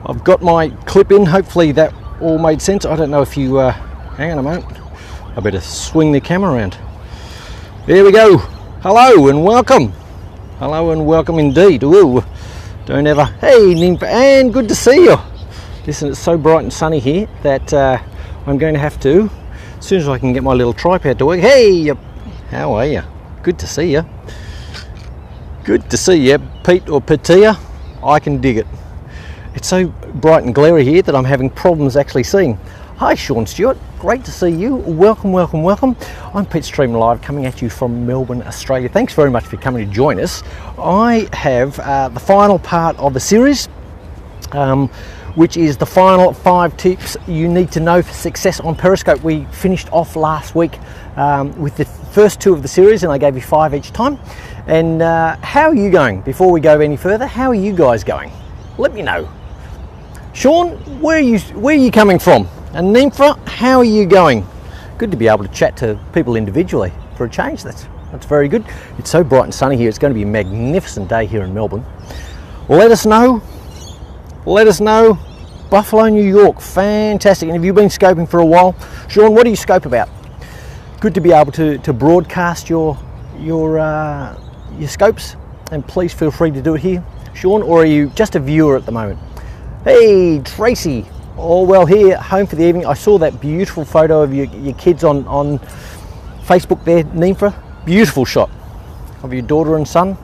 I've got my clip in. Hopefully that all made sense. I don't know if you hang on a moment, I better swing the camera around. There we go. Hello and welcome. Hello and welcome indeed. Ooh, don't ever. Hey Nympha, and good to see you. Listen, it's so bright and sunny here that I'm going to have to, as soon as I can get my little tripod to work. Hey, how are you? Good to see you. Good to see you, Pete or Petia. I can dig it. It's so bright and glary here that I'm having problems actually seeing. Hi Sean Stewart, great to see you. Welcome, welcome, welcome. I'm Pete Stream Live coming at you from Melbourne, Australia. Thanks very much for coming to join us. I have the final part of the series, which is the final 5 tips you need to know for success on Periscope. We finished off last week with the first 2 of the series, and I gave you 5 each time. And how are you going? Before we go any further, how are you guys going? Let me know. Sean, where are you coming from? And Nympha, how are you going? Good to be able to chat to people individually for a change. That's very good. It's so bright and sunny here. It's going to be a magnificent day here in Melbourne. Let us know. Let us know. Buffalo, New York, fantastic. And have you been scoping for a while? Sean, what do you scope about? Good to be able to broadcast your scopes, and please feel free to do it here, Sean. Or are you just a viewer at the moment? Hey Tracy, all well here, home for the evening. I saw that beautiful photo of your kids on Facebook there, Nympha. Beautiful shot of your daughter and son.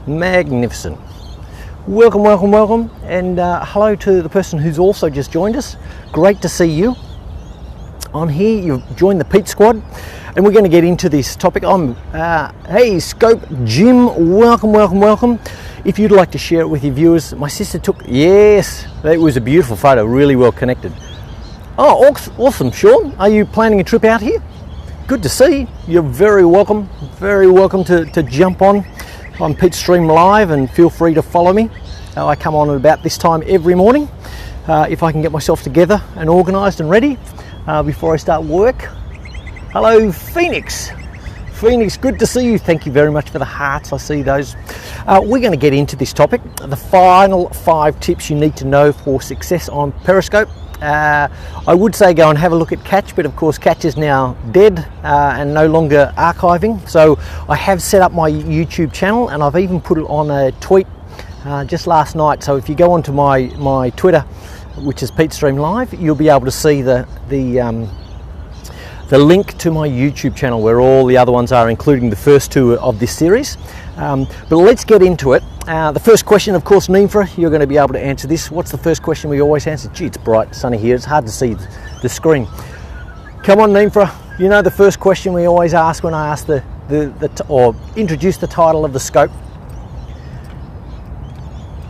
Magnificent. Welcome, welcome, welcome. And hello to the person who's also just joined us. Great to see you. I'm here, you've joined the Pete Squad, and we're going to get into this topic. Hey Scope Jim, welcome, welcome, welcome. If you'd like to share it with your viewers, my sister took, yes, it was a beautiful photo, really well connected. Oh, awesome, Sean. Are you planning a trip out here? Good to see. You're very welcome to jump on Pete Stream Live, and feel free to follow me. I come on at about this time every morning, if I can get myself together and organised and ready before I start work. Hello, Phoenix. Phoenix, good to see you. Thank you very much for the hearts. I see those. We're going to get into this topic, the final 5 tips you need to know for success on Periscope. I would say go and have a look at Catch, but of course Catch is now dead and no longer archiving. So I have set up my YouTube channel, and I've even put it on a tweet just last night. So if you go onto my Twitter, which is Pete Stream Live, you'll be able to see the link to my YouTube channel, where all the other ones are, including the first 2 of this series. But let's get into it. The first question, of course, Nympha, you're going to be able to answer this. What's the first question we always answer? Gee, it's bright, sunny here. It's hard to see the screen. Come on, Nympha. You know the first question we always ask when I ask or introduce the title of the scope.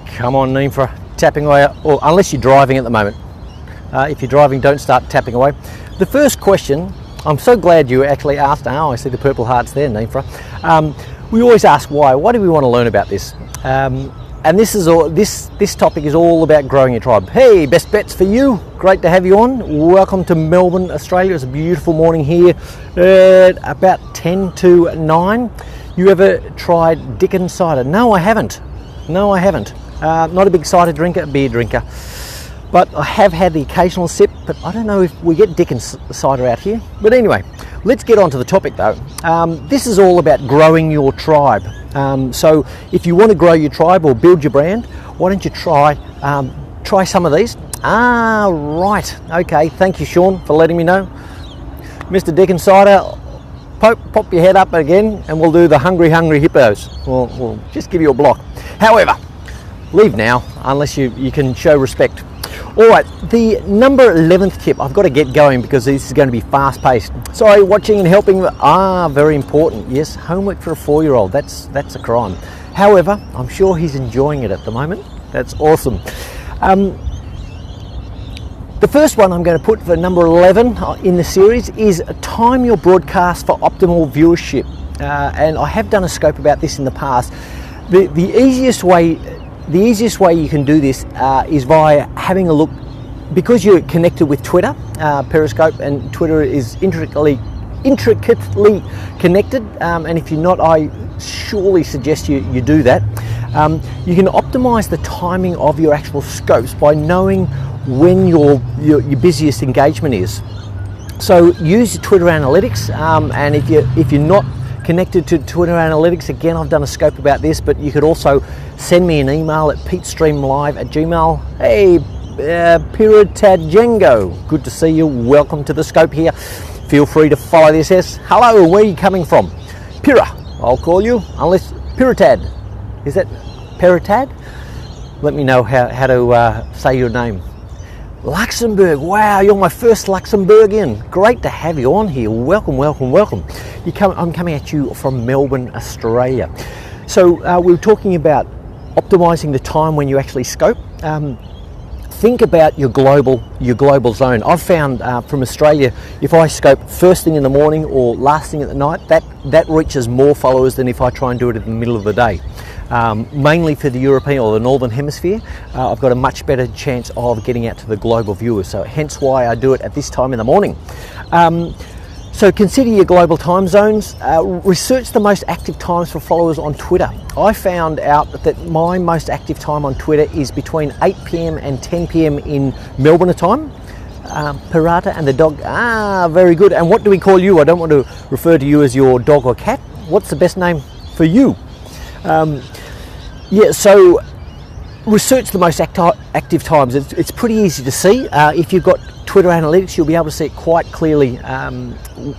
Come on, Nympha. Tapping away, or unless you're driving at the moment. If you're driving, don't start tapping away. The first question, I'm so glad you actually asked. Oh, I see the purple hearts there, Nympha. We always ask why. Why do we want to learn about this? And this topic is all about growing your tribe. Hey, best bets for you. Great to have you on. Welcome to Melbourne, Australia. It's a beautiful morning here at about 10 to 9. You ever tried Dickens cider? No, I haven't. No, I haven't. Not a big cider drinker, beer drinker. But I have had the occasional sip, but I don't know if we get Dickens cider out here. But anyway, let's get on to the topic though. This is all about growing your tribe. So if you want to grow your tribe or build your brand, why don't you try some of these? Ah, right. Okay, thank you, Sean, for letting me know. Mr. Dickens cider, pop your head up again, and we'll do the hungry hippos. We'll just give you a block. However, leave now, unless you can show respect. All right, the number 11th tip, I've got to get going because this is going to be fast paced. Sorry, watching and helping, very important. Yes, homework for a 4-year-old, that's a crime. However, I'm sure he's enjoying it at the moment. That's awesome. The first one I'm going to put for number 11 in the series is time your broadcast for optimal viewership. And I have done a scope about this in the past. The easiest way you can do this is via having a look, because you're connected with Twitter, Periscope, and Twitter is intricately connected. And if you're not, I surely suggest you do that. You can optimize the timing of your actual scopes by knowing when your busiest engagement is. So use Twitter Analytics, and if you're not connected to Twitter Analytics, again, I've done a scope about this, but you could also send me an email at petestreamlive@gmail. Hey, Piratadjengo, good to see you. Welcome to the scope here. Feel free to follow this. Hello, where are you coming from? Pira, I'll call you, unless Piratad. Is that Piratad? Let me know how to say your name. Luxembourg, wow, you're my first Luxembourgian. Great to have you on here. Welcome, welcome, welcome. I'm coming at you from Melbourne, Australia. So we were talking about optimizing the time when you actually scope. Think about your global zone. I've found from Australia, if I scope first thing in the morning or last thing at the night, that reaches more followers than if I try and do it in the middle of the day. Mainly for the European or the Northern Hemisphere, I've got a much better chance of getting out to the global viewers. So hence why I do it at this time in the morning. So consider your global time zones. Research the most active times for followers on Twitter. I found out that my most active time on Twitter is between 8 p.m. and 10 p.m. in Melbourne time. Pirata and the dog, very good. And what do we call you? I don't want to refer to you as your dog or cat. What's the best name for you? So research the most active times. It's pretty easy to see. If you've got Twitter Analytics, you'll be able to see it quite clearly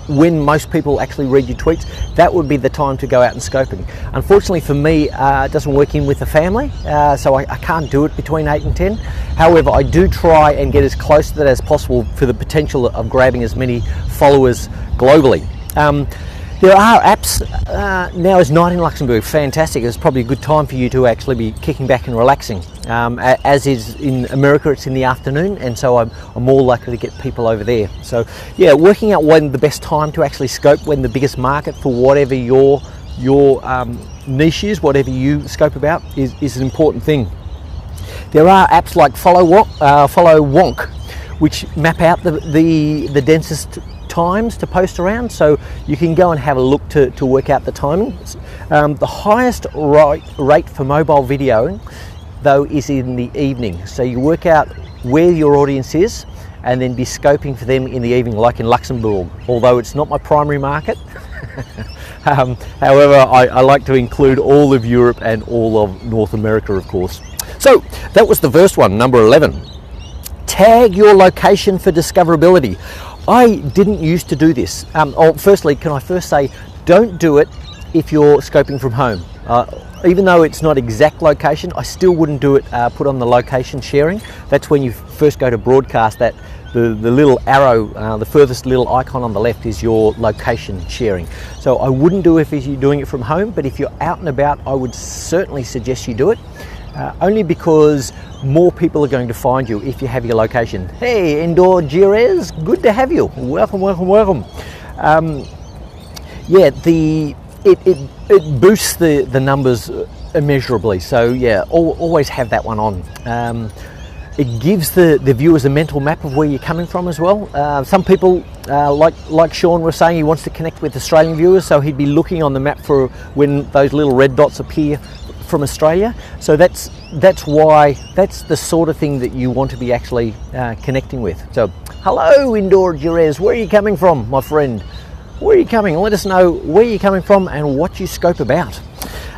when most people actually read your tweets. That would be the time to go out and scoping. Unfortunately for me, it doesn't work in with the family, so I can't do it between 8 and 10. However, I do try and get as close to that as possible for the potential of grabbing as many followers globally. There are apps. Now is night in Luxembourg. Fantastic. It's probably a good time for you to actually be kicking back and relaxing. As is in America, it's in the afternoon, and so I'm more likely to get people over there. So yeah, working out when the best time to actually scope, when the biggest market for whatever your niche is, whatever you scope about, is an important thing. There are apps like Follow Wonk, which map out the densest times to post around, so you can go and have a look to work out the timing. The highest rate for mobile video though is in the evening, so you work out where your audience is and then be scoping for them in the evening, like in Luxembourg, although it's not my primary market. However, I like to include all of Europe and all of North America, of course. So that was the first one, number 11. Tag your location for discoverability. I didn't used to do this. Firstly, can I first say, don't do it if you're scoping from home. Even though it's not exact location, I still wouldn't do it, put on the location sharing. That's when you first go to broadcast, that the little arrow, the furthest little icon on the left is your location sharing. So I wouldn't do it if you're doing it from home, but if you're out and about, I would certainly suggest you do it. Only because more people are going to find you if you have your location. Hey, Endor Jerez, good to have you. Welcome, welcome, welcome. It boosts the numbers immeasurably. So yeah, always have that one on. It gives the viewers a mental map of where you're coming from as well. Some people, like Sean was saying, he wants to connect with Australian viewers, so he'd be looking on the map for when those little red dots appear from Australia. So that's why, that's the sort of thing that you want to be actually connecting with. So hello, Indoor Jerez, where are you coming from, my friend? Where are you coming? Let us know where you're coming from and what you scope about.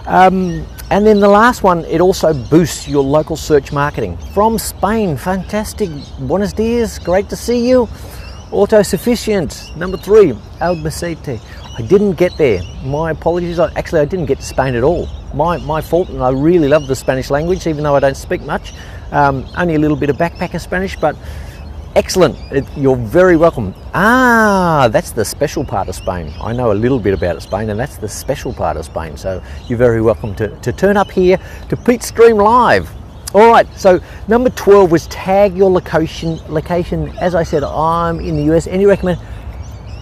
And then the last one, it also boosts your local search marketing. From Spain, fantastic. Buenos dias, great to see you. Autosufficient, number 3, Albacete. I didn't get there. My apologies. Actually, I didn't get to Spain at all. My fault, and I really love the Spanish language, even though I don't speak much. Only a little bit of backpacker Spanish, but excellent. You're very welcome. That's the special part of Spain. I know a little bit about Spain, and that's the special part of Spain. So you're very welcome to turn up here to Pete Stream Live. All right, so number 12 was tag your location. As I said, I'm in the US. Any recommend?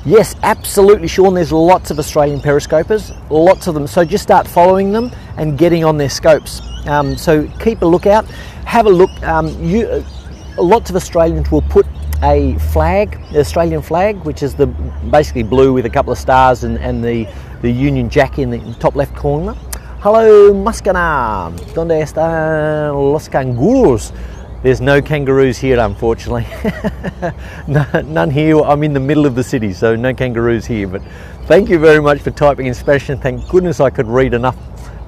Yes, absolutely, Sean. There's lots of Australian periscopers, lots of them. So just start following them and getting on their scopes. So keep a lookout. Have a look. Lots of Australians will put a flag, the Australian flag, which is basically blue with a couple of stars and the Union Jack in the top left corner. Hello, Muscana. ¿Dónde están los canguros? There's no kangaroos here, unfortunately. None here. I'm in the middle of the city, so no kangaroos here. But thank you very much for typing in Spanish, and thank goodness I could read enough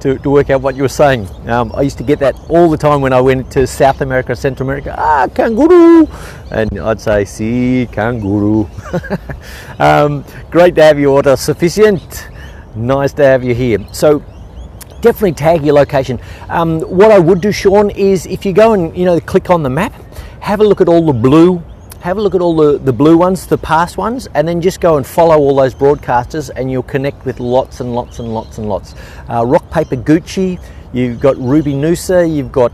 to work out what you were saying. I used to get that all the time when I went to South America, Central America. Kangaroo! And I'd say, sí, kangaroo. Great to have you, autosuficient. Nice to have you here. So definitely tag your location. What I would do, Sean, is if you go and click on the map, have a look at all the blue. Have a look at all the blue ones, the past ones, and then just go and follow all those broadcasters, and you'll connect with lots and lots and lots and lots. Rock Paper Gucci, you've got Ruby Noosa, you've got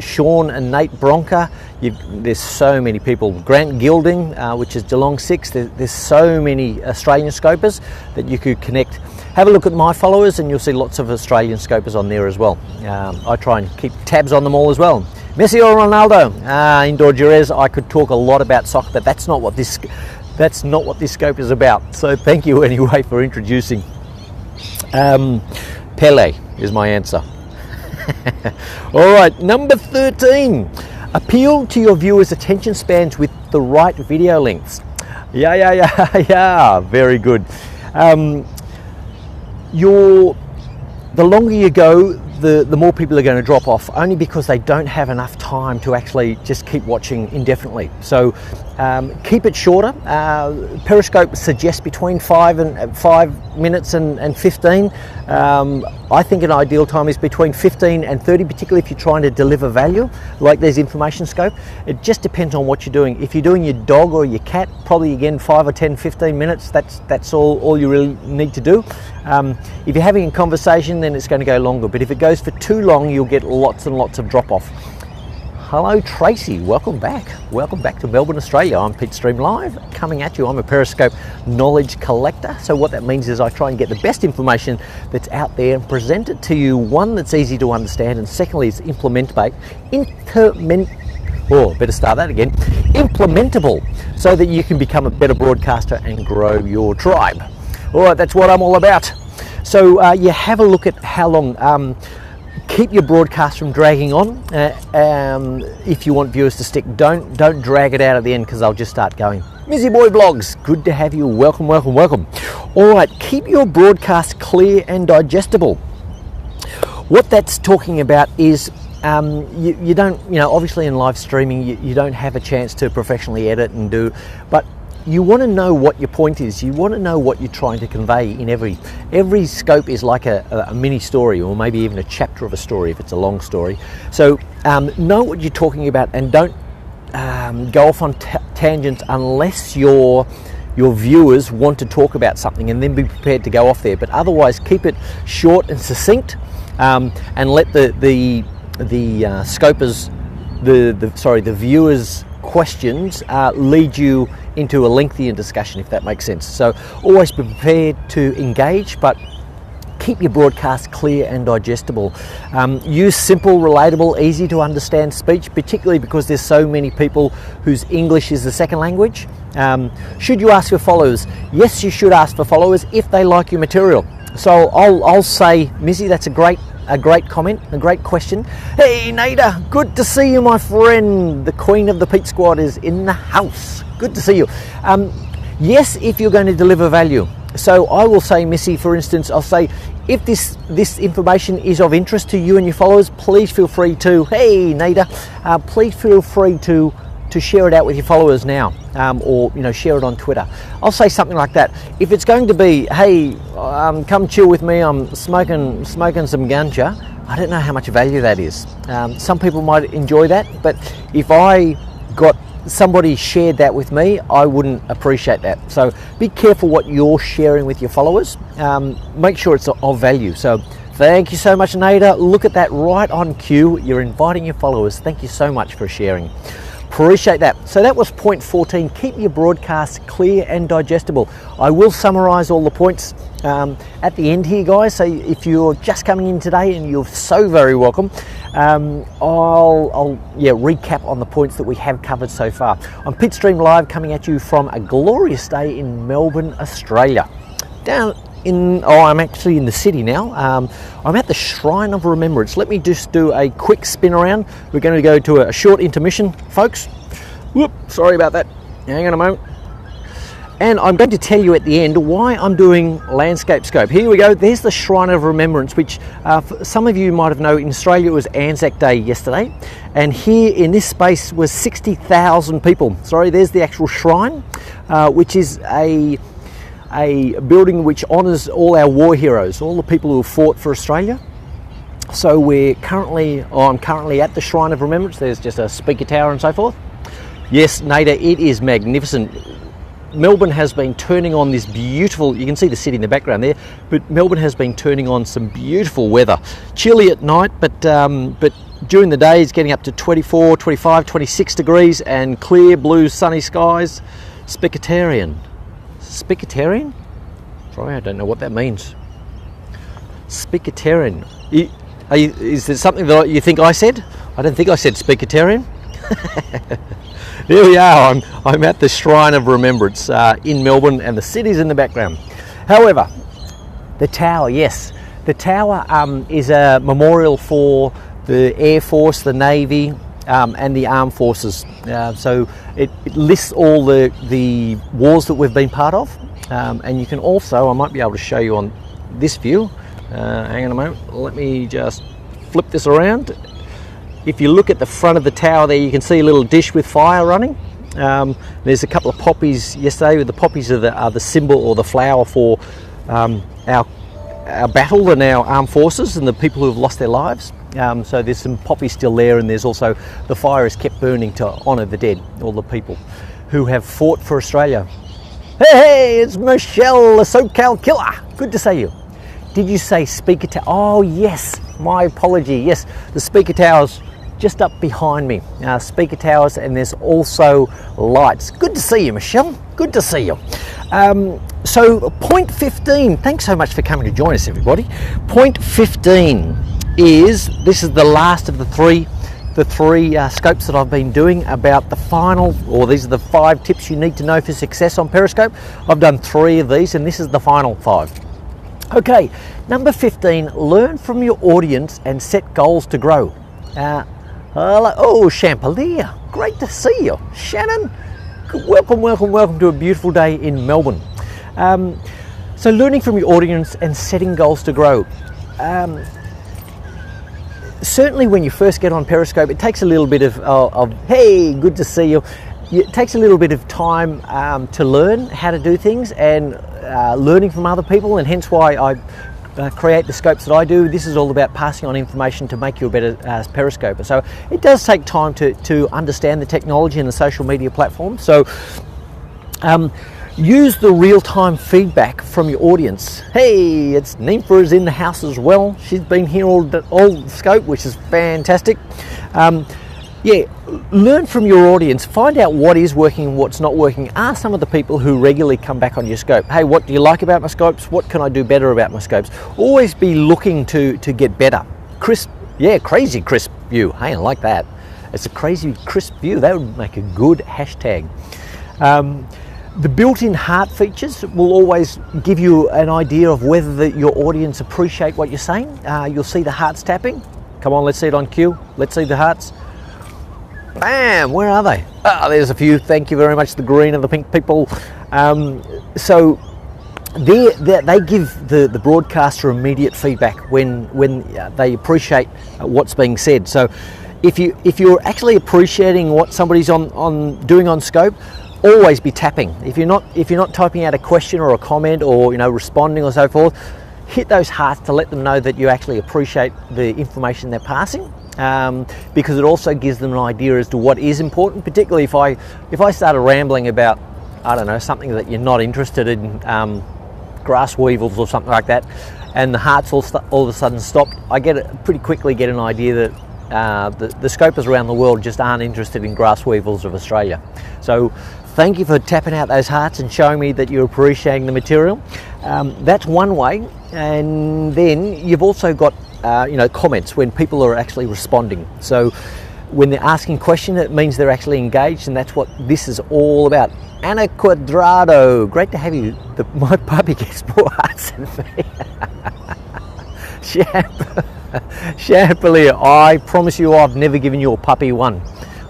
Sean and Nate Bronca. There's so many people. Grant Gilding, which is Geelong 6. There's so many Australian scopers that you could connect. Have a look at my followers, and you'll see lots of Australian scopers on there as well. I try and keep tabs on them all as well. Messi or Ronaldo, Indoor Jerez. I could talk a lot about soccer, but that's not what this scope is about. So thank you anyway for introducing. Pele is my answer. All right, number 13. Appeal to your viewers' attention spans with the right video lengths. Yeah. Very good. The longer you go, the more people are going to drop off, only because they don't have enough time to actually just keep watching indefinitely. So keep it shorter. Periscope suggests between 5 minutes and 15. I think an ideal time is between 15 and 30, particularly if you're trying to deliver value, like there's information scope. It just depends on what you're doing. If you're doing your dog or your cat, probably again 5 or 10, 15 minutes. That's all you really need to do. If you're having a conversation, then it's going to go longer. But if it goes for too long, you'll get lots and lots of drop off. Hello Tracy, welcome back to Melbourne, Australia. I'm Pete Stream Live, coming at you. I'm a Periscope knowledge collector, so what that means is I try and get the best information that's out there and present it to you. One, that's easy to understand, and secondly, it's implementable, so that you can become a better broadcaster and grow your tribe. All right, that's what I'm all about. So you have a look at how long. Keep your broadcast from dragging on. If you want viewers to stick, don't drag it out at the end, because they'll just start going. Mizzy Boy Blogs, good to have you. Welcome. All right, keep your broadcast clear and digestible. What that's talking about is you don't, obviously in live streaming you don't have a chance to professionally edit and do, but you want to know what your point is. You want to know what you're trying to convey in every scope is like a mini story, or maybe even a chapter of a story if it's a long story. So know what you're talking about, and don't go off on tangents unless your viewers want to talk about something, and then be prepared to go off there. But otherwise, keep it short and succinct, and let the scopers, the viewers' questions lead you into a lengthier discussion, if that makes sense. So always be prepared to engage, but keep your broadcast clear and digestible. Use simple, relatable, easy to understand speech, particularly because there's so many people whose English is the second language. Should you ask for followers? Yes, you should ask for followers if they like your material. So I'll say, Mizzy, that's a great comment, a great question. Hey Nada, good to see you, my friend. The Queen of the Pete Squad is in the house. Good to see you. Yes, if you're going to deliver value. So I will say, Missy, for instance, I'll say, if this information is of interest to you and your followers, please feel free to, hey Nada, please feel free to share it out with your followers now, or share it on Twitter. I'll say something like that. If it's going to be, hey, come chill with me, I'm smoking some ganja, I don't know how much value that is. Some people might enjoy that, but if I got somebody shared that with me, I wouldn't appreciate that. So be careful what you're sharing with your followers. Make sure it's of value. So thank you so much, Nada. Look at that, right on cue. You're inviting your followers. Thank you so much for sharing. Appreciate that. So that was point 14. Keep your broadcast clear and digestible. I will summarize all the points at the end here, guys. So if you're just coming in today, and you're so very welcome, I'll recap on the points that we have covered so far. I'm Pete Stream Live, coming at you from a glorious day in Melbourne, Australia. Down I'm actually in the city now. I'm at the Shrine of Remembrance. Let me just do a quick spin around. We're going to go to a short intermission, folks. Whoop, sorry about that. Hang on a moment. And I'm going to tell you at the end why I'm doing Landscape Scope. Here we go. There's the Shrine of Remembrance, which some of you might have known in Australia it was Anzac Day yesterday. And here in this space was 60,000 people. Sorry, there's the actual shrine, which is a building which honours all our war heroes, all the people who have fought for Australia. So I'm currently at the Shrine of Remembrance. There's just a speaker tower and so forth. Yes, Nader, it is magnificent. Melbourne has been turning on this beautiful, you can see the city in the background there, but Melbourne has been turning on some beautiful weather. Chilly at night, but during the day it's getting up to 24, 25, 26 degrees and clear blue sunny skies. Spicatarian? Sorry, I don't know what that means. Spicatarian. Is there something that you think I said? I don't think I said Spicatarian. Here we are, I'm at the Shrine of Remembrance in Melbourne, and the city's in the background. However, the tower, yes. The tower is a memorial for the Air Force, the Navy, and the Armed Forces. So it lists all the wars that we've been part of. And you can also, I might be able to show you on this view. Hang on a moment, let me just flip this around. If you look at the front of the tower there, you can see a little dish with fire running. There's a couple of poppies yesterday. The poppies are the symbol or the flower for our battle and our armed forces and the people who have lost their lives. So there's some poppies still there, and there's also the fire is kept burning to honour the dead, all the people who have fought for Australia. Hey, it's Michelle, the SoCal Killer. Good to see you. Did you say speaker tower? Oh yes, my apology. Yes, the speaker tower's just up behind me. Speaker towers, and there's also lights. Good to see you, Michelle. Good to see you. So point 15, thanks so much for coming to join us, everybody. Point 15 is the last of the three scopes that I've been doing about the final, or these are the 5 tips you need to know for success on Periscope. I've done 3 of these, and this is the final 5. Okay, number 15, learn from your audience and set goals to grow. Oh, Champalier, great to see you. Shannon, welcome to a beautiful day in Melbourne. So learning from your audience and setting goals to grow. Certainly when you first get on Periscope, it takes a little bit of hey, good to see you. It takes a little bit of time to learn how to do things, and learning from other people, and hence why I create the scopes that I do. This is all about passing on information to make you a better periscoper. So it does take time to understand the technology and the social media platforms. So use the real-time feedback from your audience. Hey, it's Nympha is in the house as well. She's been here all scope, which is fantastic. Yeah, learn from your audience, find out what is working and what's not working. Ask some of the people who regularly come back on your scope. Hey, what do you like about my scopes? What can I do better about my scopes? Always be looking to get better. Crisp, yeah, crazy crisp view. Hey, I like that. It's a crazy crisp view. That would make a good hashtag. The built-in heart features will always give you an idea of whether your audience appreciate what you're saying. You'll see the hearts tapping. Come on, let's see it on cue. Let's see the hearts. Bam! Where are they? Oh, there's a few. Thank you very much, the green and the pink people. So they give the broadcaster immediate feedback when they appreciate what's being said. So if you're actually appreciating what somebody's doing on scope, always be tapping. If you're not typing out a question or a comment or responding or so forth, hit those hearts to let them know that you actually appreciate the information they're passing. Because it also gives them an idea as to what is important. Particularly if I started rambling about, I don't know, something that you're not interested in, grass weevils or something like that, and the hearts all of a sudden stopped, I pretty quickly get an idea that the scopers around the world just aren't interested in grass weevils of Australia. So thank you for tapping out those hearts and showing me that you're appreciating the material. That's one way, and then you've also got comments when people are actually responding. So when they're asking questions, it means they're actually engaged, and that's what this is all about. Anna Quadrado, great to have you. My puppy gets more hearts than me. Chandelier, I promise you I've never given your puppy one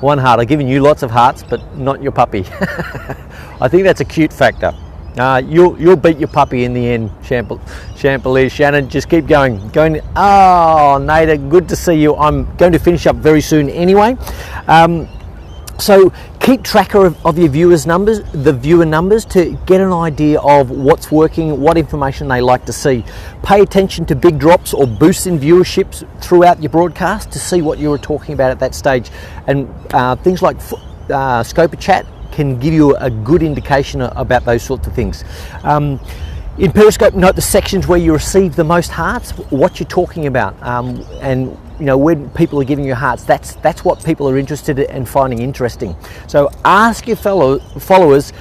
heart. I've given you lots of hearts, but not your puppy. I think that's a cute factor. You'll beat your puppy in the end, Chandelier. Shannon, just keep going. Oh, Nada, good to see you. I'm going to finish up very soon anyway. So keep track of your viewer numbers to get an idea of what's working, what information they like to see. Pay attention to big drops or boosts in viewerships throughout your broadcast to see what you were talking about at that stage. And things like Scoper Chat can give you a good indication about those sorts of things. In Periscope, note the sections where you receive the most hearts, what you're talking about, and when people are giving you hearts, that's what people are interested in and finding interesting. So ask your followers,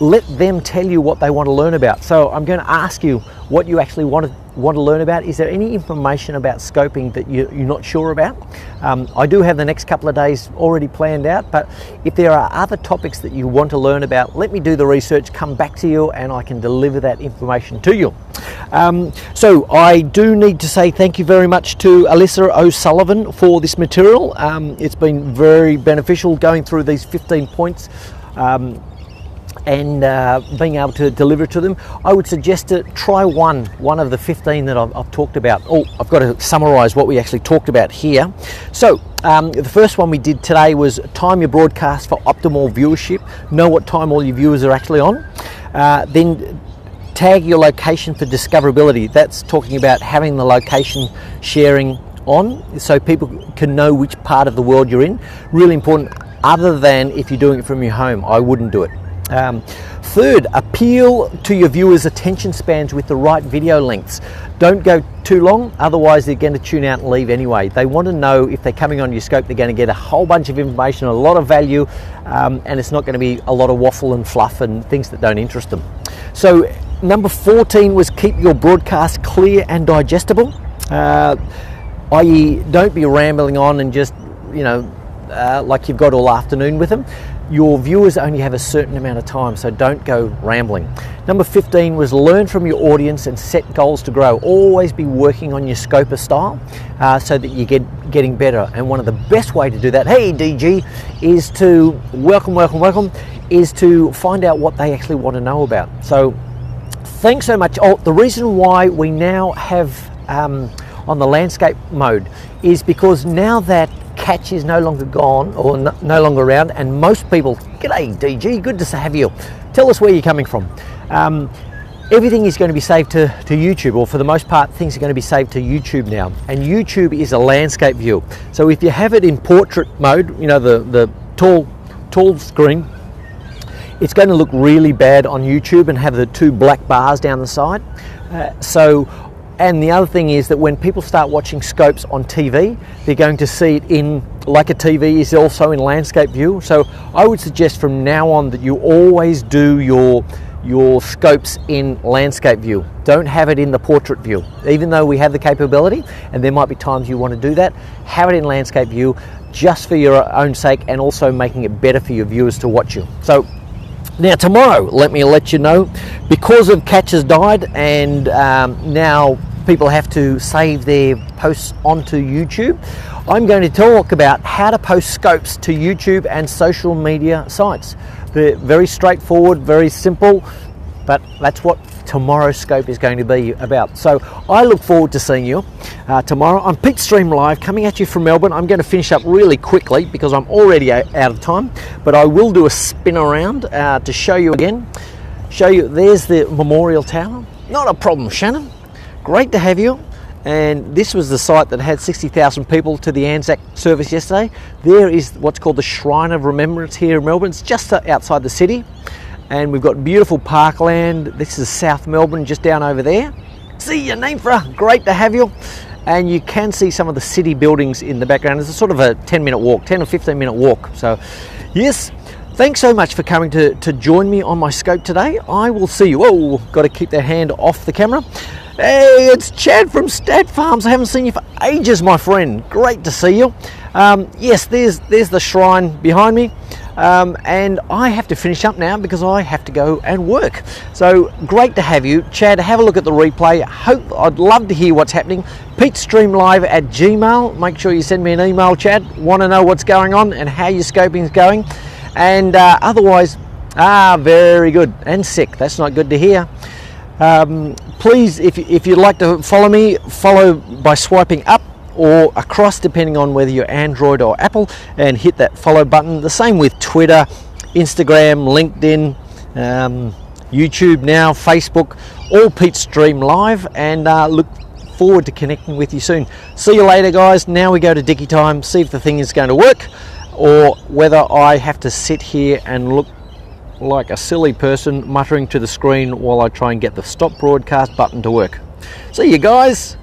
let them tell you what they want to learn about. So I'm going to ask you what you actually want to learn about. Is there any information about scoping that you're not sure about? I do have the next couple of days already planned out, but if there are other topics that you want to learn about, let me do the research, come back to you, and I can deliver that information to you. So I do need to say thank you very much to Alyssa O'Sullivan for this material. It's been very beneficial going through these 15 points and being able to deliver it to them. I would suggest to try one of the 15 that I've talked about. Oh, I've got to summarize what we actually talked about here. So the first one we did today was time your broadcast for optimal viewership. Know what time all your viewers are actually on. Then tag your location for discoverability. That's talking about having the location sharing on so people can know which part of the world you're in. Really important, other than if you're doing it from your home. I wouldn't do it. Third, appeal to your viewers' attention spans with the right video lengths. Don't go too long, otherwise they're going to tune out and leave anyway. They want to know if they're coming on your scope, they're going to get a whole bunch of information, a lot of value, and it's not going to be a lot of waffle and fluff and things that don't interest them. So number 14 was keep your broadcast clear and digestible, i.e. don't be rambling on and just, like you've got all afternoon with them. Your viewers only have a certain amount of time, so don't go rambling. Number 15 was learn from your audience and set goals to grow. Always be working on your Scoper style so that you getting better. And one of the best way to do that, hey DG, is to welcome, is to find out what they actually want to know about. So thanks so much. Oh, the reason why we now have on the landscape mode is because now that Catch is no longer gone or no longer around, and most people, g'day DG, good to have you. Tell us where you're coming from. Everything is going to be saved to YouTube, or for the most part things are going to be saved to YouTube now, and YouTube is a landscape view. So if you have it in portrait mode, the tall screen, it's going to look really bad on YouTube and have the two black bars down the side. And the other thing is that when people start watching scopes on TV, they're going to see it in, like a TV is also in landscape view. So I would suggest from now on that you always do your scopes in landscape view. Don't have it in the portrait view. Even though we have the capability, and there might be times you want to do that, have it in landscape view just for your own sake, and also making it better for your viewers to watch you. So now tomorrow, let me let you know, because of Catch has died and now people have to save their posts onto YouTube, I'm going to talk about how to post scopes to YouTube and social media sites. They're very straightforward, very simple, but that's what tomorrow's scope is going to be about. So I look forward to seeing you tomorrow on Peakstream Live, coming at you from Melbourne. I'm going to finish up really quickly because I'm already out of time, but I will do a spin around to show you again. There's the Memorial Tower. Not a problem, Shannon. Great to have you. And this was the site that had 60,000 people to the Anzac service yesterday. There is what's called the Shrine of Remembrance here in Melbourne. It's just outside the city. And we've got beautiful parkland. This is South Melbourne, just down over there. See you, Nymphra. Great to have you. And you can see some of the city buildings in the background. It's a sort of a 10-minute walk, 10 or 15-minute walk. So, yes, thanks so much for coming to join me on my scope today. I will see you. Oh, got to keep that hand off the camera. Hey, it's Chad from Stat Farms. I haven't seen you for ages, my friend. Great to see you. Yes, there's the shrine behind me, and I have to finish up now because I have to go and work. So great to have you, Chad. Have a look at the replay. I'd love to hear what's happening. PeteStreamLive@gmail. Make sure you send me an email, Chad. Want to know what's going on and how your scoping's going. And otherwise, very good. And sick. That's not good to hear. Please, if you'd like to follow me, follow by swiping up or across, depending on whether you're Android or Apple, and hit that follow button. The same with Twitter, Instagram, LinkedIn, YouTube now, Facebook, all Pete Stream Live, and look forward to connecting with you soon. See you later, guys. Now we go to Dicky time, see if the thing is going to work or whether I have to sit here and look like a silly person muttering to the screen while I try and get the stop broadcast button to work. See you guys.